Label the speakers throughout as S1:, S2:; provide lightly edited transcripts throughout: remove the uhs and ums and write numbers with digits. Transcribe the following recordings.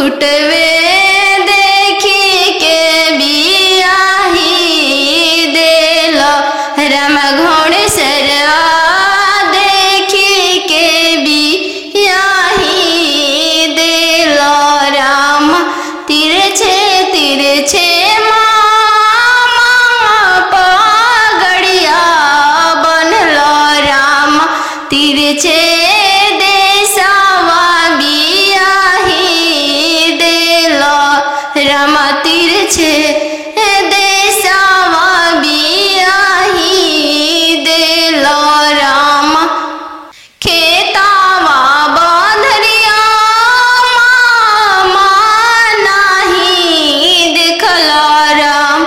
S1: खुटवे देखी के बियाही देलो राम घोड़ेसरवा देखी के बियाही देलो राम तिरछे तिरछे पगड़िया बनलो राम तिरछे राम तिरछे देशवा बियाही देलो राम खेतावा बंधरिया मामा नाही देखलो राम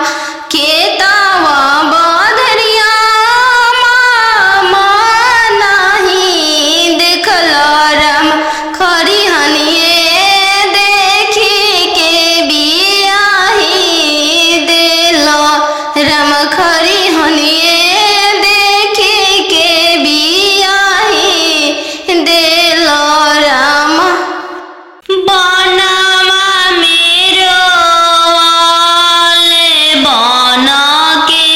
S1: खेतावा बंधरिया मामा नाही देखलो राम खरिहनिए राम खरिहनिए देखी के बियाही देलो राम बनवा मेरो वाले बन के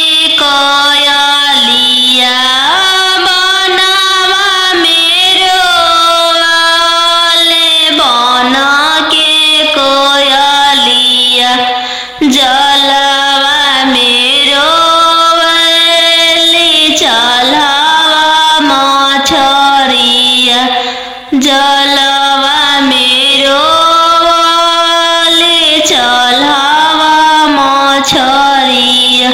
S1: कोयलिया बनवा मेरो वाले बन के कोयलिया जलवा मेरो चलावा मछरिया जलवा मेरो चलावा मछरिया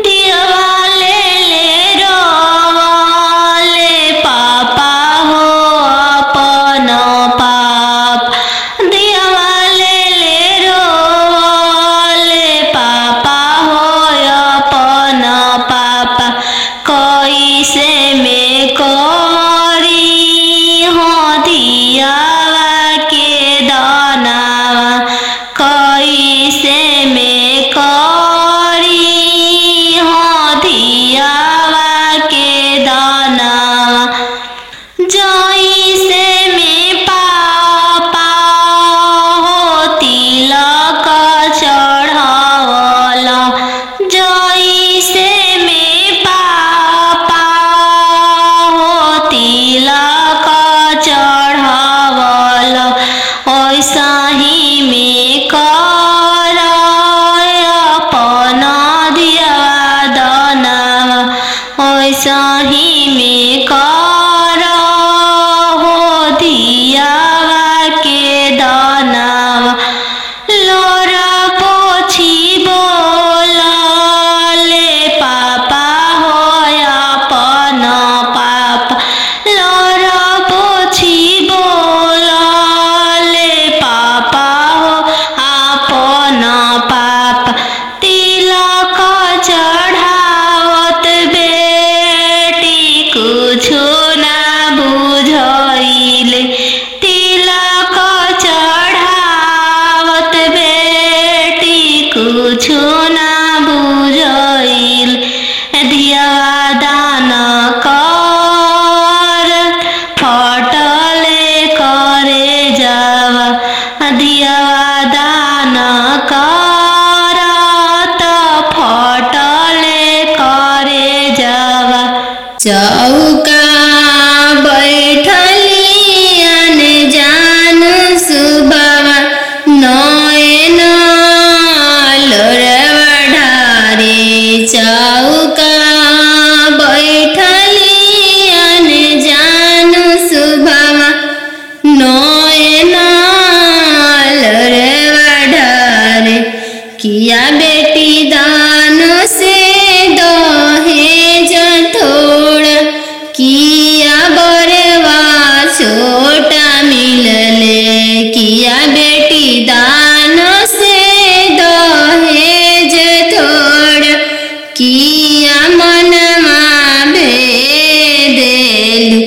S1: दिवाले ले रोवाले पापा हो अपन पाप दिवाले ले रोवाले पापा हो अपन पापा कैसे में करी हो दियावा के दानावा कैसे में करी हो दियावा के दानावा जैसे में पापा हो तिलक चढ़ावला जैसे में पापा हो तिलक चढ़ावला ऐसा ही में कर अपन दियावा दानावा ऐसा ही में कर हो दियावा के दानावा लोरा पोछी बोला ले पापा हो अपन पापा लोरा पोछी बोला ले पापा हो अपन पापा तिलक चढ़ावत बेटी कुछो ना बुझाइले तिलक चढ़ावत बेटी कुछो ना बुझाइले दियावा दान कर फटले करे जावा दियावा दान कर त फटले करे जावा चौका बैठलियन जान सुबावा नयन लोरवा ढारे चौका बैठलियन जान सुबावा नयन लोरवा ढारे किया बेटी दान से दहेज थोड़ा किया बरवा छोटा मिलले किया बेटी दान से दहेज थोड़ा किया मनमा भेदेलु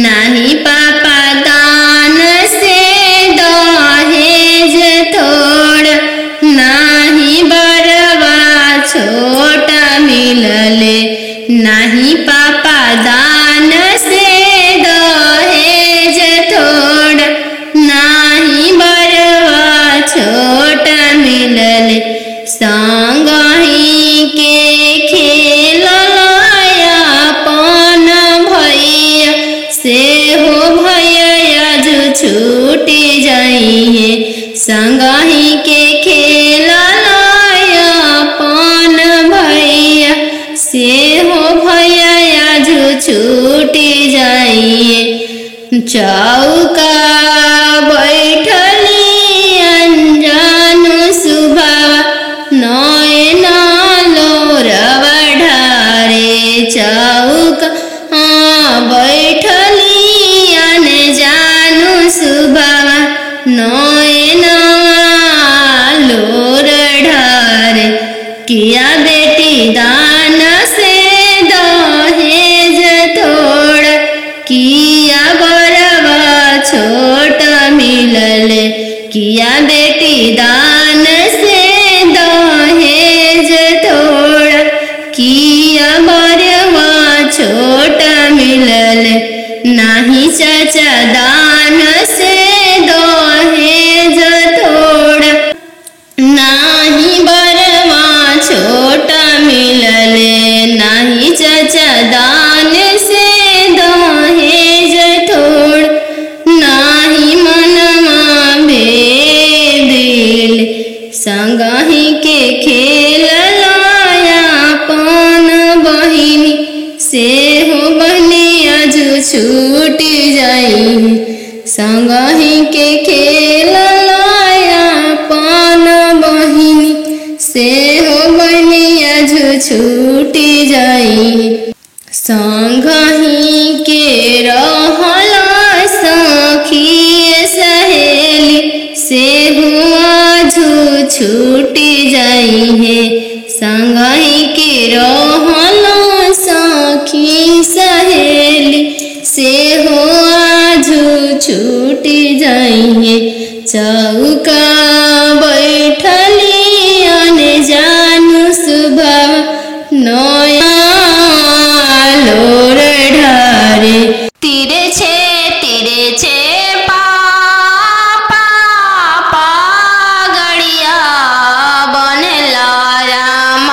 S1: नहीं पापा दान से दहेज थोड़ा नहीं बरवा संगही के खेलला अपन भैया से हो भैया आज छूटी जाइए चौका बैठली अनजान सुबह नयन लोरवा ढारे चौका बैठली अनजान सुबह नयन लोर ढारे किया बेटी दान से दहेज थोड़ा किया बरवा छोट मिलल किया बेटी दान से दहेज थोड़ा किया बरवा छोट मिलल नाही चाचा दान से दहेज थोड़ा नाही बरवा छोटा मिलल नाही चाचा दान से दहेज थोड़ नाही मनवा भेदिल संगही के खेलला अपन बहिनी से हो बहनी आज छूटी जाई संगही के खेलला अपन बहिनी से हो बहनी आज छूटी जाई संगही के रहला सखी सहेली से हो आज छूटी जाई है संगही के रहला सखी सहेली से हो आज छूटी जाई है चौका बैठली अनजान सुबह नया लोर ढारे तीरे छे पापा गड़िया बनला राम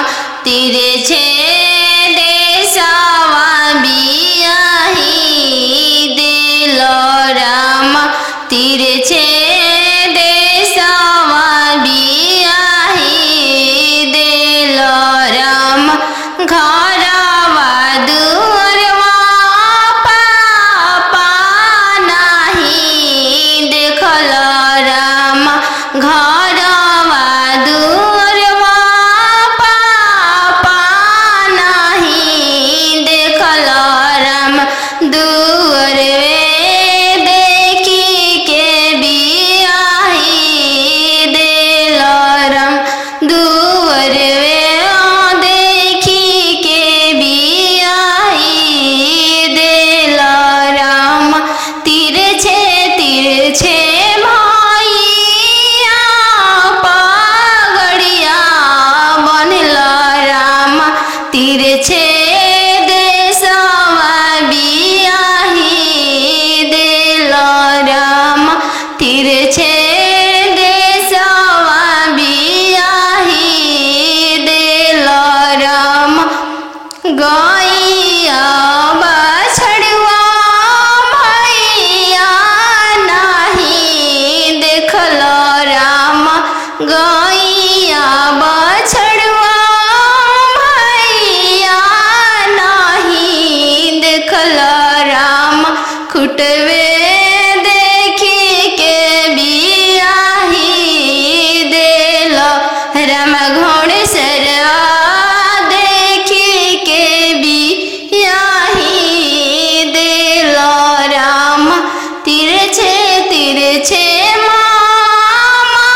S1: तीरे छे देशवा बियाही दिल राम तीरे छे देशवा बियाही दिल राम घरवा दुअरवा पापा नाही देखल राम घरवा दुअरवा पापा नाही देखल राम दुअरवे देखी के बियाही दिल राम दुअरवे देखी के बियाही दिल राम तीरे छे भैया पगड़िया बनल राम तीरे छे देशवा बियाही दिल राम तीरे छे देशवा बियाही दिल राम गैया बछड़वा भैया नाही देखल राम गैया बछड़वा भैया नाही देखल राम खुटवे देखी के बियाही दिल राम घोड़सरवा देखी के बियाही दिल राम तीरे छे मामा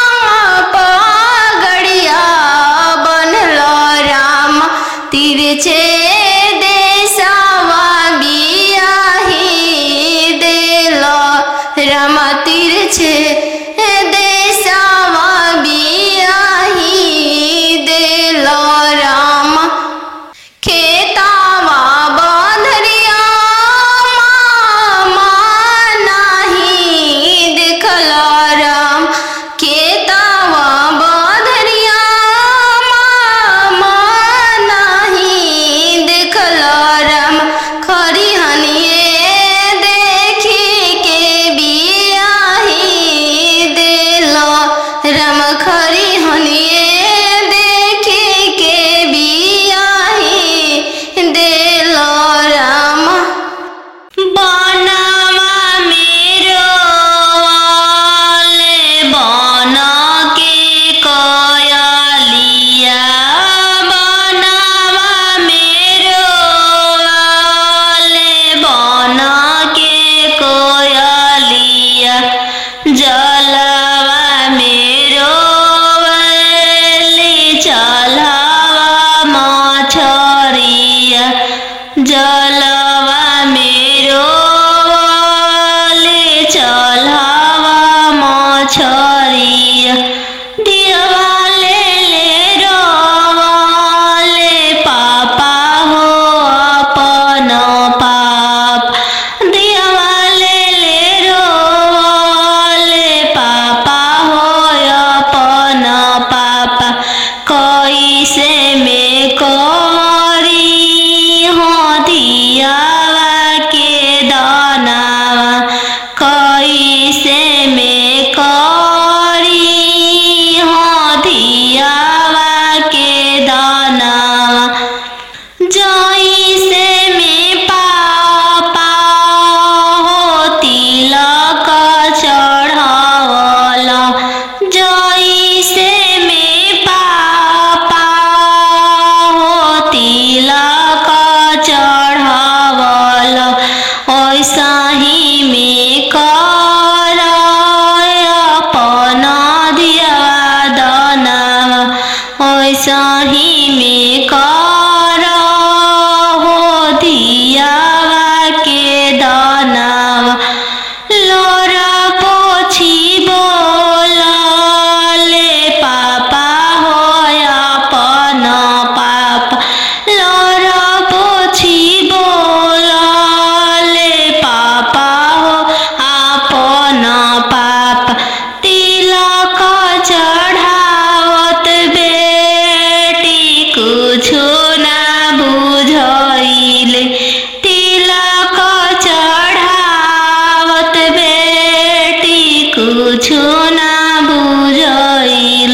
S1: बुझाइल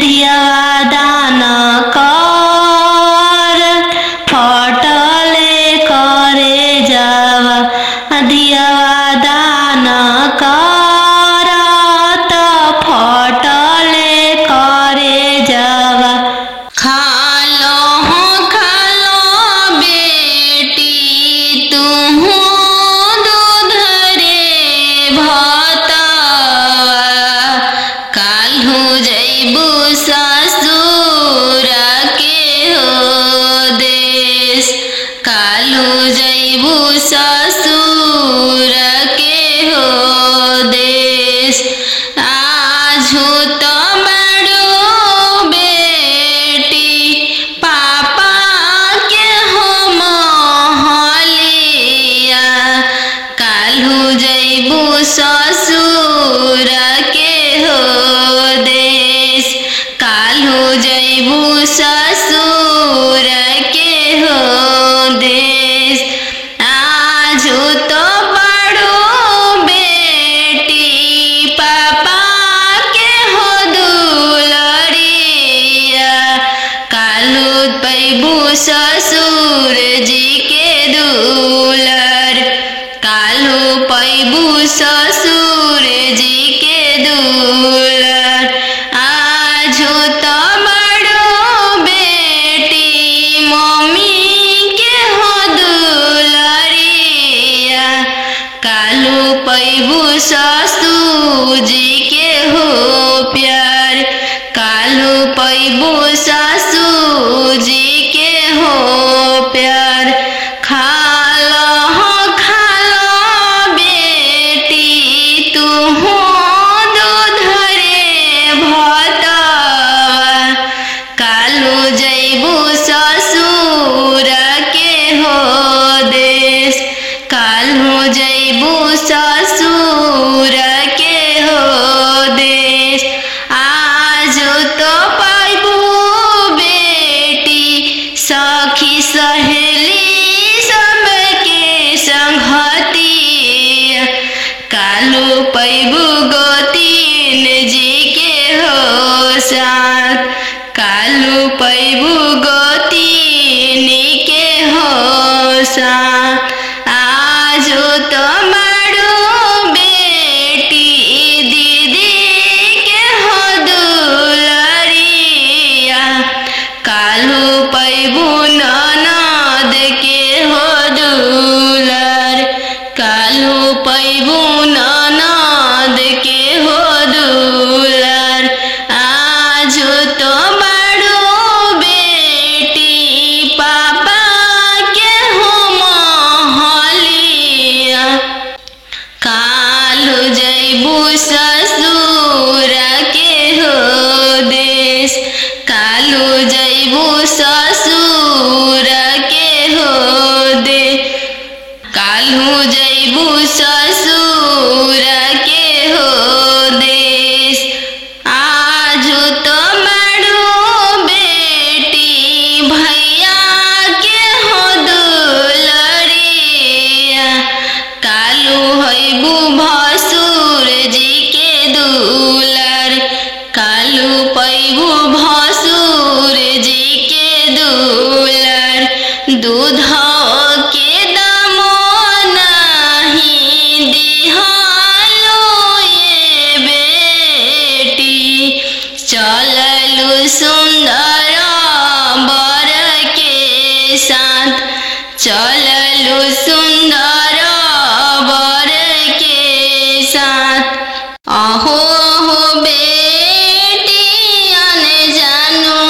S1: दियावा दान कर फटले करे जावा दियावा दान कर त फटले करे जावा खालो बेटी तुहू दूध रे भतवा काल्हू जैबू ससुर के हो देश काल्हू जैबू ससुर के हो देश आजू तो बड़ो बेटी पापा के हो महलिया काल्हू जैबू ससुर के हो देश काल्हू जैबू ससुर के हो देश आजू तो बड़ो बेटी पापा के हो दुलरिया काल्हू पैबू ससुर जी के दुलर काल्हू पैबू ससुर जी के दुलर आजू तो बड़ो बेटी मम्मी के हो दुलरिया काल्हू पैबू ससुर जी के हो प्यार काल्हू पैबू ससुर जी के हो प्यार खालो बेटी तुहू दूध रे भतवा काल्हू जैबू ससुर के हो देश काल्हू जैबू ससुर के हो देश आजू तो पैबू बेटी सखी सहेली सबके संगतिया काल्हू पैबू गोतीन जी के हो साथ काल्हू पैबू गोतीन के हो साथ आजू तो बड़ो बेटी दीदी के हो दुलरिया काल्हू पैबू ननद के हो दुलर काल्हू पैबू ननद के हो दुलर आजू तो बड़ो बेटी पापा के हो महलिया काल्हू जैबू ससुर के हो देश काल्हू जैबू ससुर के हो दे काल्हू जैबू ससुर के हो देश आजू तो बड़ो बेटी भैया के हो दुलरिया काल्हू हैबू भसुर जी के दुलर काल्हू पैबू भसुर जी के दुलर दूध के दामो नहीं दिहालो ये बेटी चललू सुंदर बर के साथ चललू सुंदर बर के साथ अहो हो बेटी जानू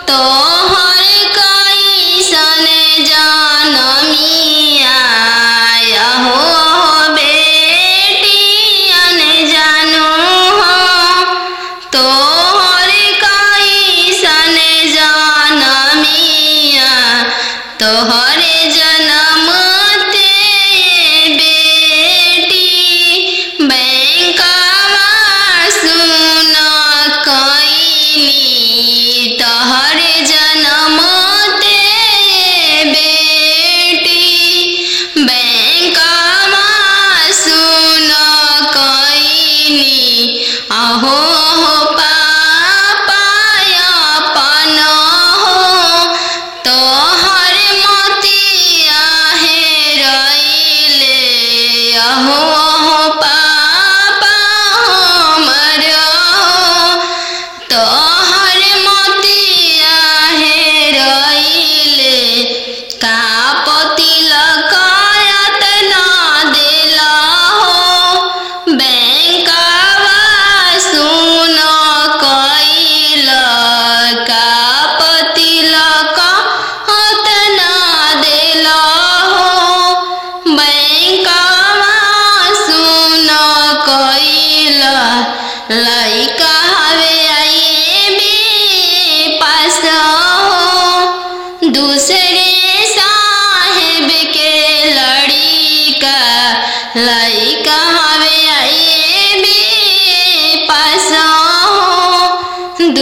S1: तोहर कैसन जनमिया हो बेटी जानू तोहर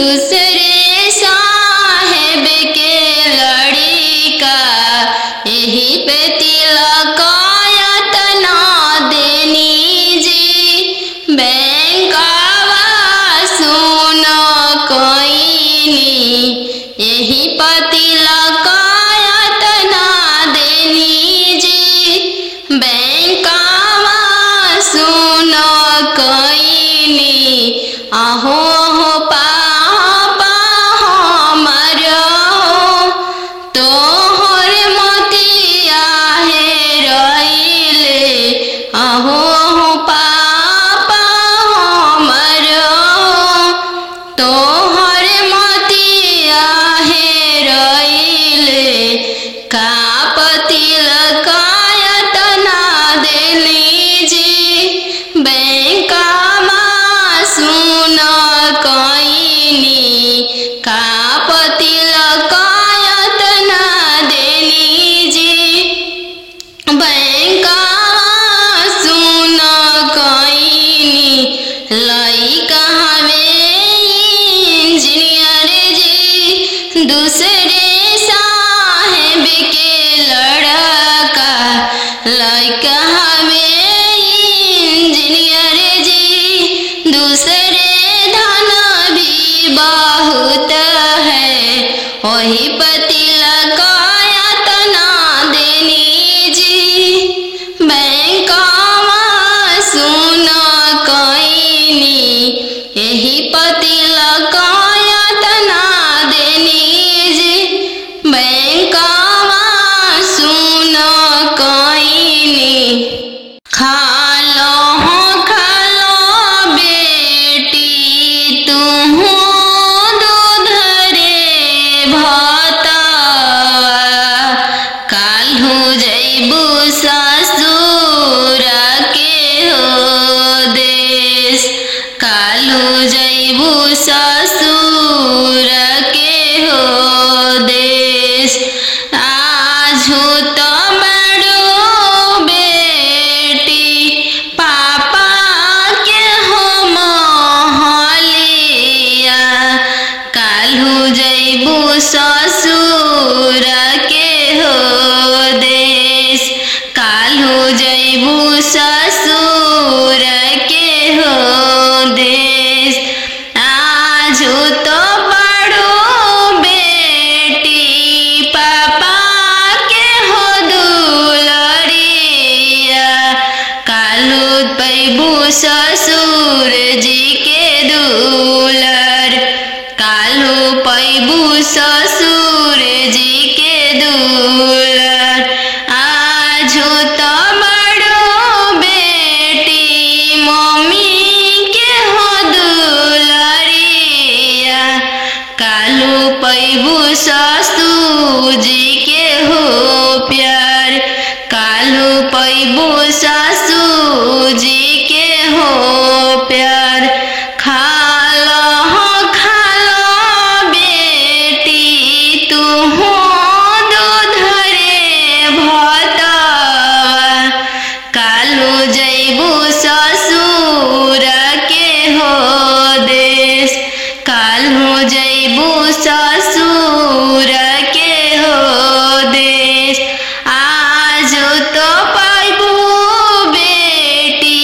S1: दूसरे साहेब के लड़का यही पे तिलक तना देनी जी बैंकवा सुन कोइनी यही पे तिलक तना देनी जी बैंकवा सुन कोइनी आहो हो पापा हमारो तोहर मोतिया है रइले आहो हो पापा हमारो तोहर मोतिया है रइले का तिलक तना देली जी बैंकवा सुन कोइनी का तिलक तना देली जी बैंकवा सुन कोइनी लइका हवे इंजीनियर जी दूसरे साहेब के लड़का लइका हवे इंजीनियर जी दूसरे धन भी बहुत है वही तिलक तना देनी जी बैंकवा सुन कोइनी यही तिलक तना देनी जी बैंकवा सुन कोइनी खालो बेटी तुम दूध रे भाता काल्हू जैबू ससुर के हो देश काल्हू जैबू ससुर के हो देश आजू तो बड़ो बेटी पापा के हो महलिया काल्हू जैबू ससुर के हो देश काल्हू जैबू ससुर के हो देश आजू तो बड़ो बेटी पापा के हो दुलरिया काल्हू पैबू ससुर जी के दुलर काल्हू पैबू ससुर जी के दुलर आजू तो बड़ो बेटी मम्मी के हो दुलरिया काल्हू पैबू ससुर जी के हो प्यार काल्हू पैबू ससुर जी के हो प्यार खालो बेटी तू दूध रे भातवा काल्हू जैबू ससुर के हो देश काल्हू जैबू ससुर के हो देश आजू तो पैबू बेटी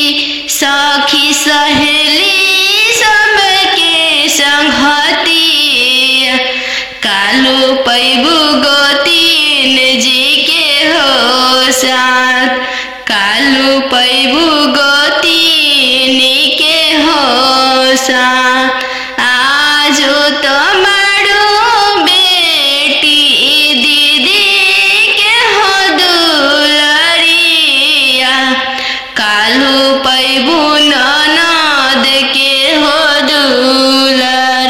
S1: सखी सहेली सबके संगती काल्हू पैबू गोतीन जी के हो साथ काल्हू पैबू गोतीन के हो साथ आजू तो बड़ो बेटी दीदी के हो दुलरिया काल्हू पैबू ननद के हो दुलर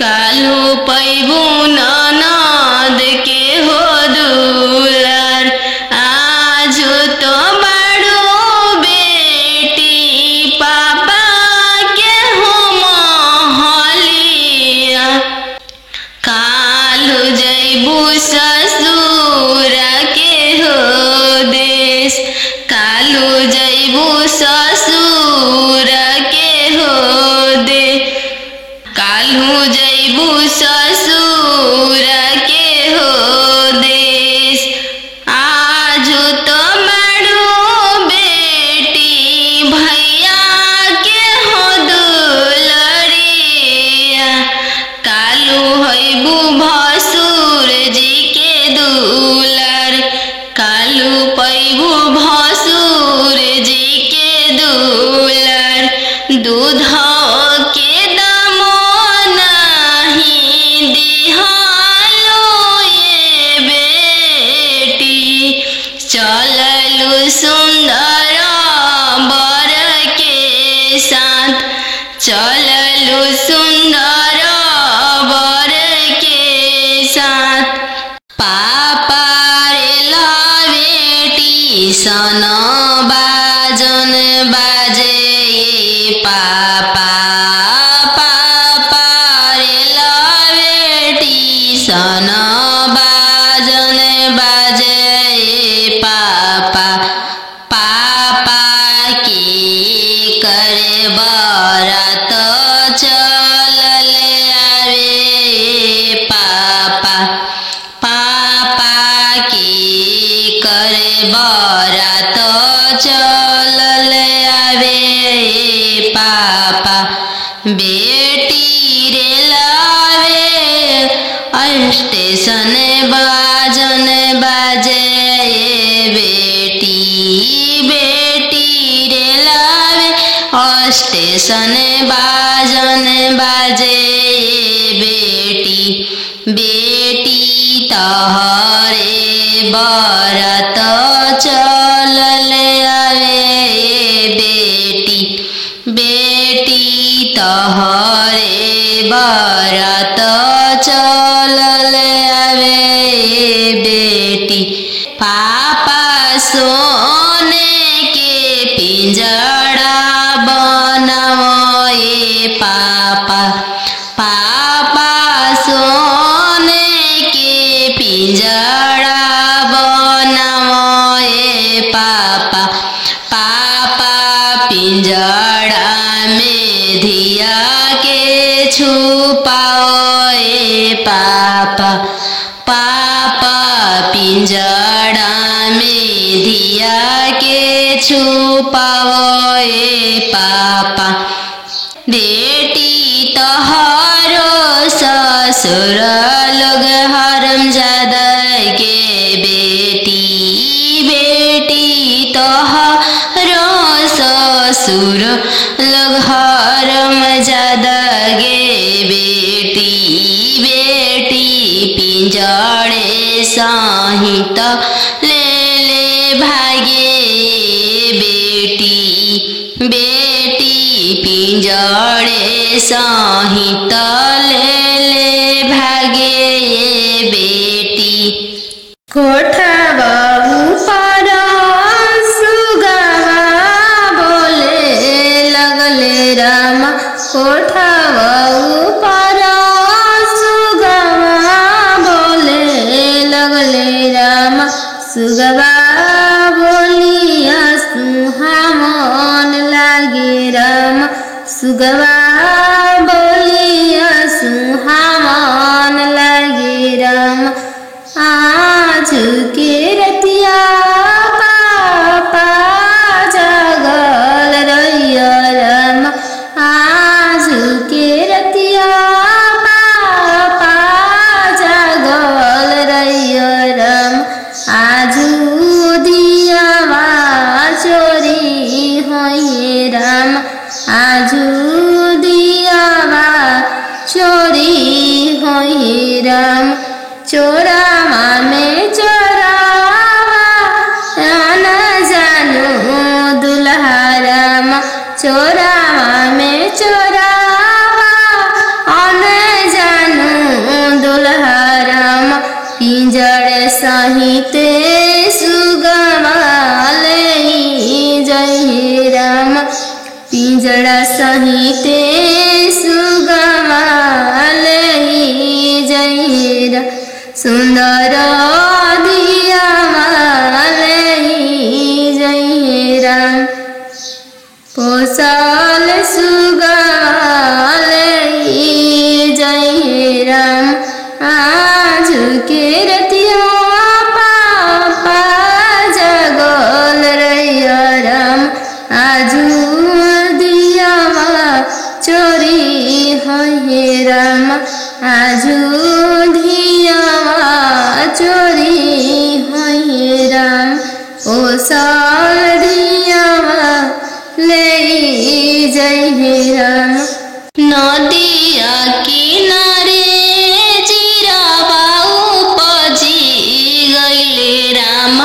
S1: काल्हू पैबू ननद के हो दुलर आजू तो बड़ो बेटी पापा के हो चललु सुंदर वर के साथ। पापा रे बेटी सन बाजन बाजे पापा। पापा रे बेटी सन बाजन बाजे पापा। पापा की करे बरात चलले आवे पापा। पापा की करे बरात चलले आवे पापा। बेटी रे लावे स्टेशन बाजन बाजे बेटी। बेटी रे लावे स्टेशन बाजन बाजे बेटी। बेटी तहरे बरात चलले आवे बेटी। बेटी तहरे बरात चलले आवे बेटी। पापा सोने के पिंजड़ा बनाओ पापा। पापा सोने के पिंजड़ा बनाओ पापा। पापा पिंजड़ा में धिया के छुपाओ पापा। पापा पिंजड़ा में धिया के छुपाओ पापा। बेटी तोहरो ससुर लोग हरामजादा के बेटी। बेटी तोहरो ससुर लोग हरामजादा गे बेटी। बेटी पिंजड़े सहित ले ले भागे बेटी। बेटी पिंजड़े सहित ले ले भागे बेटी। कोठवा ऊपर सुगवा बोले लगले राम। कोठवा ऊपर सुगवा बोले लगले राम। सुगवा बोलिया सुहावन लागे राम। सुगवा बोलिया सुहावन लागे राम। आज के रतिया पापा जागल रहिया राम। आज के रतिया पापा जागल रहिया राम। आजू दियावा चोरी होइए राम। आजू दियावा चोरी होइए राम। चोरावा में चोरावा न जानू दुल्हा राम। चोरावा में चोरावा न जानू दुल्हा राम। पिंजड़ सहित सुगवा ले जय राम। पिंजड़ा सहित सुगवा ले जय राम। सुंदर दियावा ले जय राम। पोसल सुगवा ले जय राम। आज के रतिया पापा जगल रहिया राम। आजू दियावा चोरी होइए राम। आजू दियावा चोरी होइए राम। पोसल दियावा ले जय राम। नदिया किनारे जीरावा उपजी गइले राम।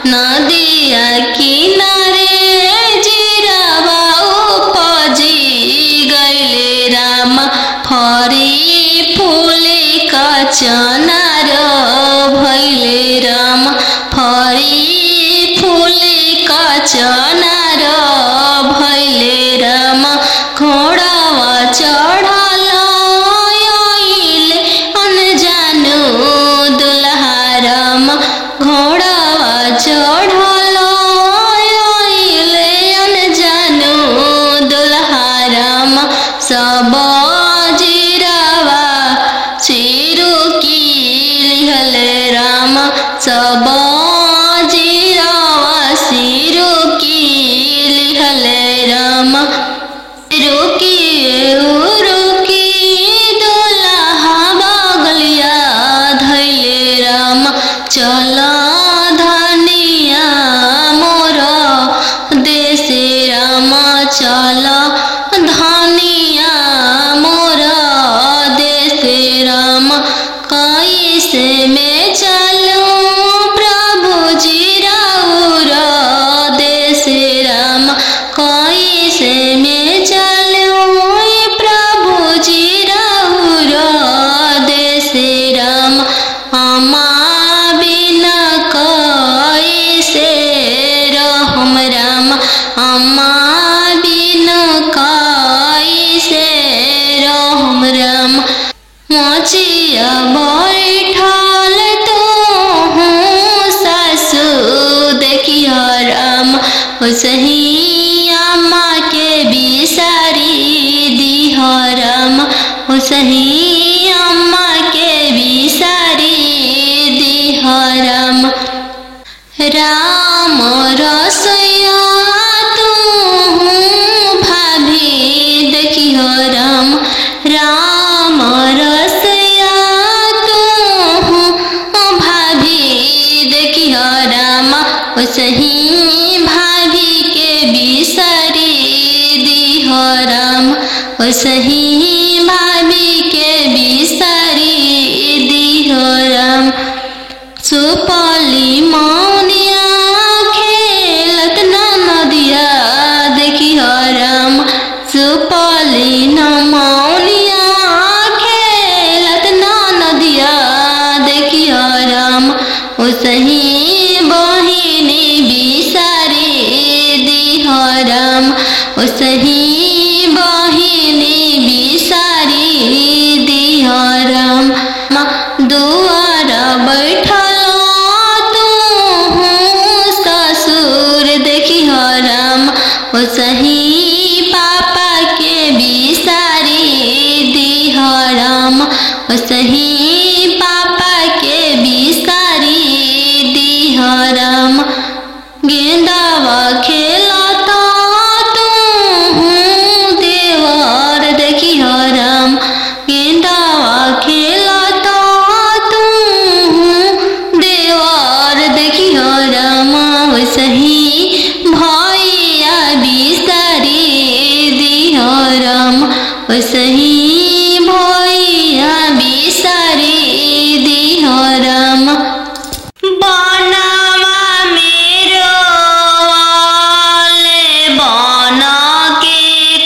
S1: नदिया किनारे जीरावा उपजी गइले चनार भैले राम फरी फूले का चनार भैले राम घोड़ावा चढ़ल आइले अनजानो दुल्हा राम घोड़ावा चढ़ल आइले अनजानो दुल्हा राम सब जीरावा चिरू की लिहल राम सब जीरावा सिरू की लिहल राम रुकी रुकी दुल्हा बगलिया धैले राम चल धनिया मोर देश राम चल धनिया मोर देश राम कैसे में चलूं प्रभु जी राउर देश राम कैसे में चलूं प्रभु जी राउर देश राम अम्मा बिना कैसे रहम राम अम्मा बिना कैसे रहम राम मोचिया बैठल तो हूँ सासू देखिया राम सही अम्मा के बिसारी दिह राम सही अम्मा के बिसारी दिह राम राम रसोया तू भाभी देखिह राम राम रसोया तू भाभी देखिह राम सही भाभी के बिसारी दिह राम सही भाभी के बिसारी दिह राम सुपली मौनिया खेलत नदिया देखिह राम सुपली मौनिया खेलत नदिया देखिह राम सही बहिनी बिसारी दिह राम सही बहिनी बिसारी दिह राम दुआर बैठल तू ससुर देखिह राम सही पापा के बिसारी दिह राम सही पापा के बिसारी दिह राम गेंदावा खेलता तू देवर देखिह राम गेंदावा खेलता तू देवर देखिह राम सही भैया बिसारी दिह राम सही भैया बिसारी दिह राम बनावा मेरो वाले बना के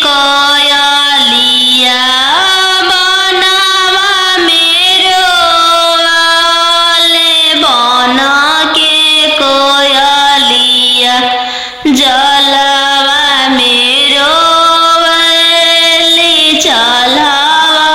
S1: कयालिया बनावा मेरो वाले बना के कोयलिया जलवा मेरो वाले चलावा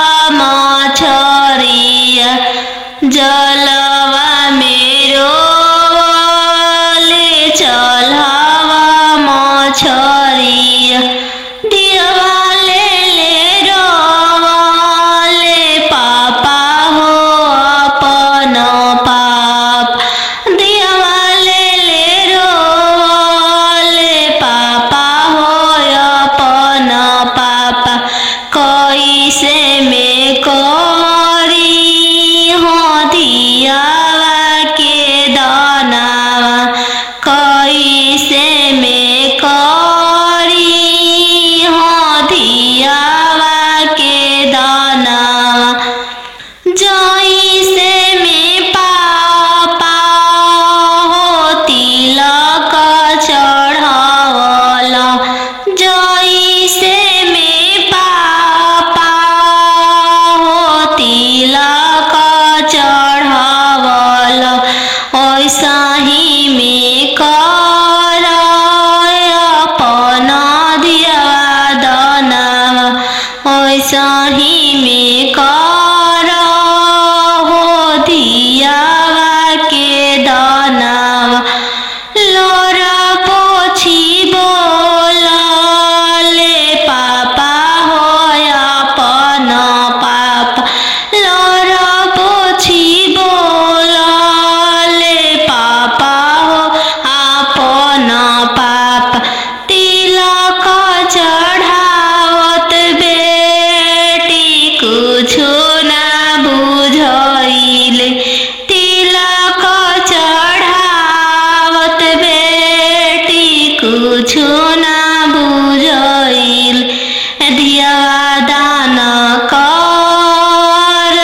S1: ऐसा ही में कर हो दियावा के दानावा लोरा पोछी बोला ले पापा हो अपन पापा लोरा पोछी बोला ले पापा हो अपन पापा तिलक चढ़ावत बेटी कुछो ना बुझाइले तिलक चढ़ावत बेटी कुछो ना बुझाइले दियावा दान कर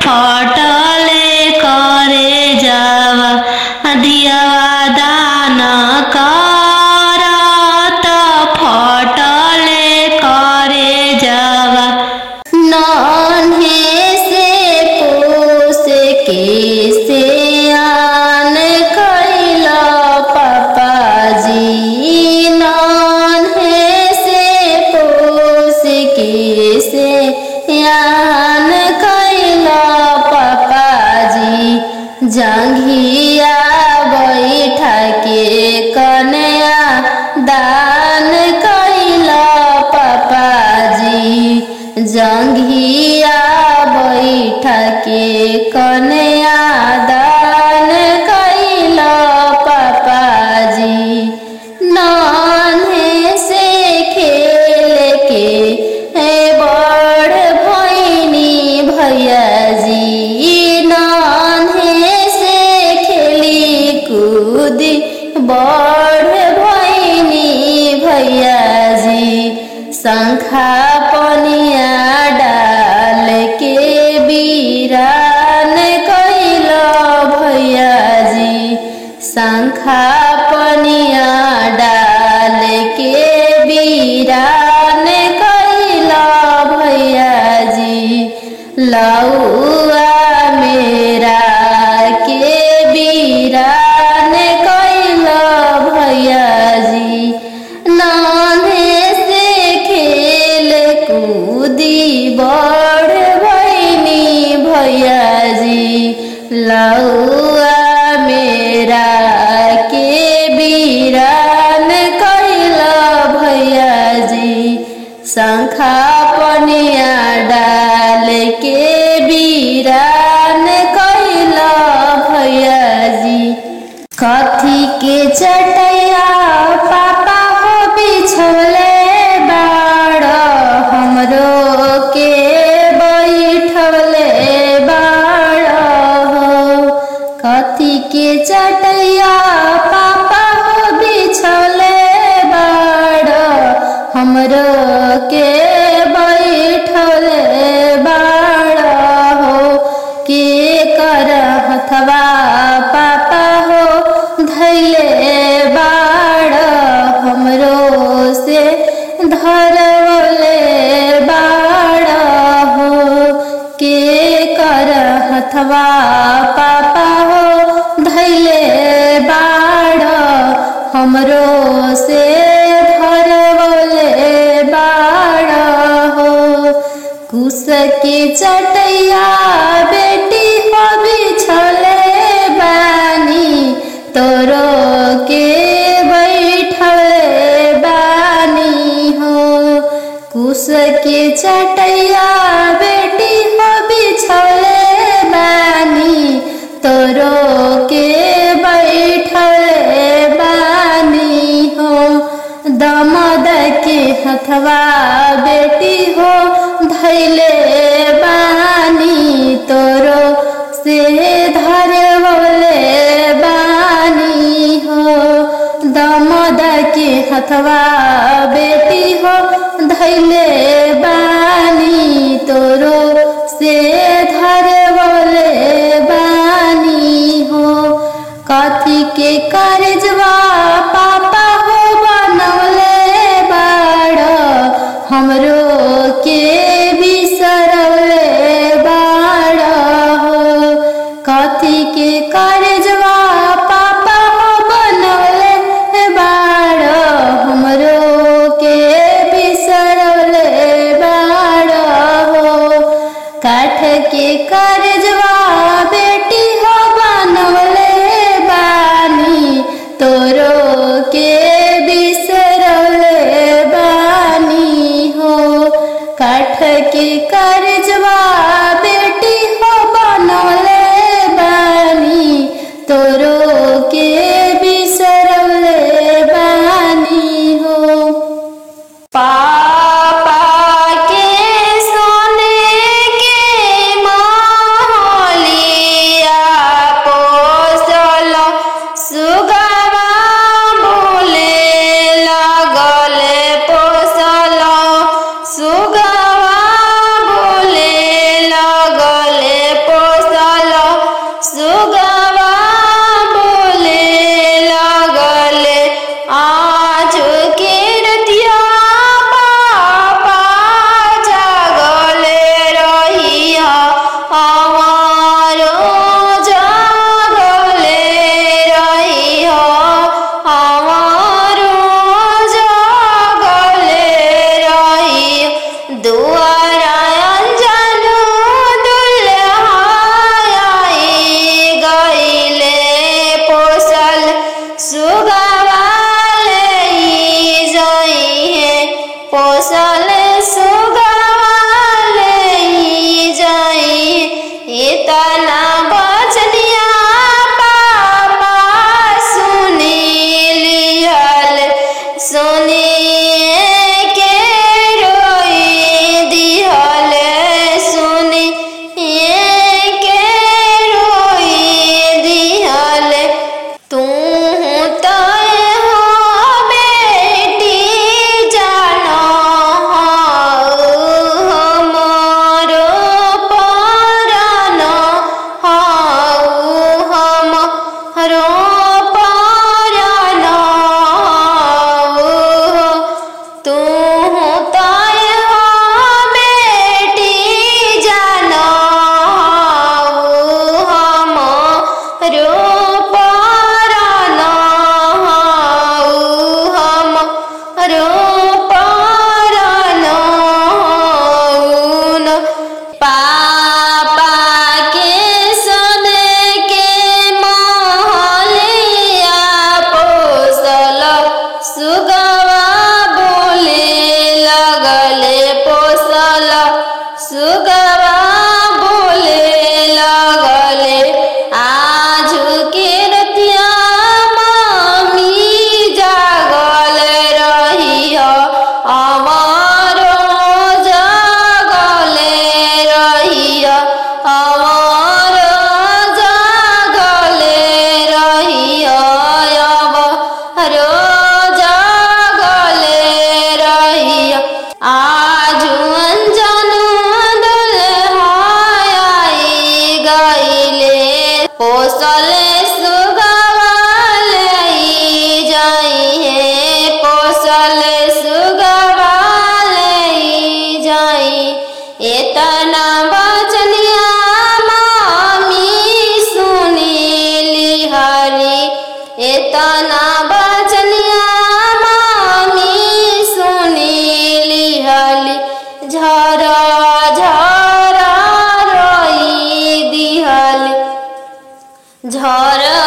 S1: फटले करे जावा दियावा दान कर त फटले करे जावा
S2: नन्हे से पोस के से आन कैला पापाजी नन्हे से पोस के से आन कैला पापाजी जंघिया बैठा के कन्या दान कैला पापाजी जंघिया बैठा के कन्या दान कैला पापाजी नन्हे से खेल के बड़ भैनी भैयाजी नन्हे से खेली कूदी बड़ भैनी भैयाजी शंखा पनिया डाल के बीरान कैला भैयाजी शंखा पनिया डाल के बीरान कैला भैयाजी लौआ मेरा के बीरान कैला भैयाजी नन्हे से खेल कूदी बड़ भैनी भैयाजी लौआ मेरा के बीरान कैला भैयाजी शंखा पनिया डाल के बीरान कैला भैयाजी कथी के चटैया पापा हो बिछले बाड़ हमरो के बैठले बाड़ हो कथी के चटैया पापा हो बिछले बाड़ हमरो के बैठले बाड़ हो के कर हथवा पापा हो धैले बाड़ हमरो से धरवले बाड़ हो के कर हथवा पापा हो धैले बाड़ हमरो से धरवले बाड़ हो कुश के चटैया बेटी हो बिछले बानी तोरो के बैठले बानी हो कुश के चटैया बेटी हो बिछले बानी तोरो के बैठले बानी हो दमद के हथवा बेटी हो धैले बानी तोरो से धरवले बानी हो दमद के हथवा बेटी हो धैले बानी तोरो से धरवले बानी हो कथी के करजवा पापा हो बनवले बाड़ हमरो के विष के कर्जवा बेटी हो बनौले बानी तोरो के बिसरौले बानी हो।
S1: पापा के सोने के महलिया पोसल सुगवा बोले लगले पोसल सुगवा बोले लगले पोसल सुगवा बोले लगले आज के रतिया पापा जागले रहिया हमारो जागले रहिया हमारो जागले रहिया दुआरा अंजनु दुल्हाई गईले पोसल सुगवा पोसल सुगवा जाई इतना बचनिया पापा सुनी लिहल सुनिए के रोई दिहल सुनिए के रोई दिहल तू तय हो बेटी जानो हमारो परानो हमारो परानो तू तय हो बेटी जानो हमारो परानो हमारो परानो पापा के सोने के महलिया पोसल सुगवा बोले लगले पोसल सुगवा बोले लगले आज के रतिया मम्मी जागल रहिया हमारो जागले रहिया हमारो जागले रहिया हमारो जागले रहिया आज अंजनु दुल्हाई गईले पोसल सुगवा जाई है पोसल सुगवा जाई इतना बचनिया मामी सुनी लिहरी इतना बचनिया मामी सुनी लिहली झरा झरा रोई दिहली झरा